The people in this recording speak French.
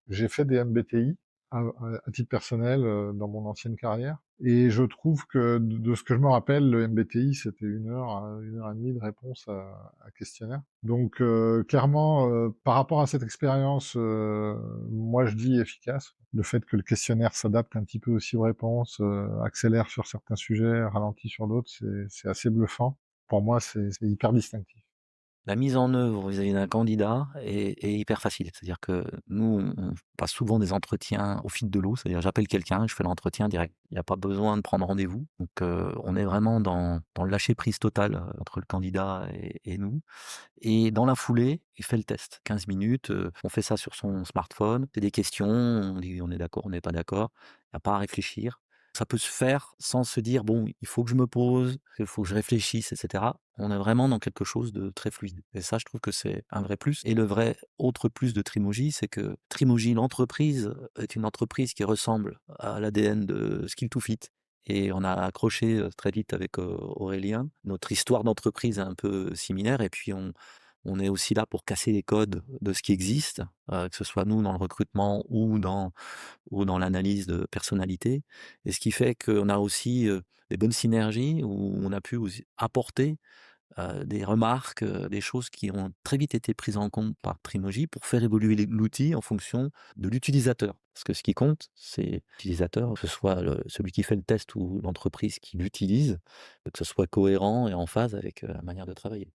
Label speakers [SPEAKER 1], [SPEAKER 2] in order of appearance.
[SPEAKER 1] J'ai fait des MBTI à titre personnel, dans mon ancienne carrière et je trouve que de ce que je me rappelle, le MBTI, c'était 1 heure à 1 heure et demie de réponse à questionnaire. Donc clairement, par rapport à cette expérience, moi je dis efficace. Le fait que le questionnaire s'adapte un petit peu aussi aux réponses, accélère sur certains sujets, ralentit sur d'autres, c'est assez bluffant. Pour moi, c'est hyper distinctif.
[SPEAKER 2] La mise en œuvre vis-à-vis d'un candidat est hyper facile. C'est-à-dire que nous, on passe souvent des entretiens au fil de l'eau. C'est-à-dire j'appelle quelqu'un, je fais l'entretien direct. Il n'y a pas besoin de prendre rendez-vous. Donc on est vraiment dans le lâcher prise total, entre le candidat et nous. Et dans la foulée, il fait le test. 15 minutes, on fait ça sur son smartphone. C'est des questions, on dit on est d'accord, on n'est pas d'accord. Il y a pas à réfléchir. Ça peut se faire sans se dire: «Bon, il faut que je me pose, il faut que je réfléchisse» et cetera. On est vraiment dans quelque chose de très fluide et ça, je trouve que c'est un vrai plus et le vrai autre plus de Trimoji, c'est que Trimoji, l'entreprise, est une entreprise qui ressemble à l'ADN de Skill to Fit et on a accroché, très vite avec, Aurélien. Notre histoire d'entreprise est un peu similaire et puis on est aussi là pour casser les codes de ce qui existe, que ce soit nous dans le recrutement ou dans l'analyse de personnalité et ce qui fait qu'on a aussi, des bonnes synergies où on a pu aussi apporter, des remarques, des choses qui ont très vite été prises en compte par Trimoji pour faire évoluer l'outil en fonction de l'utilisateur. Parce que ce qui compte, c'est l'utilisateur, que ce soit celui qui fait le test ou l'entreprise qui l'utilise, que ce soit cohérent et en phase avec, la manière de travailler.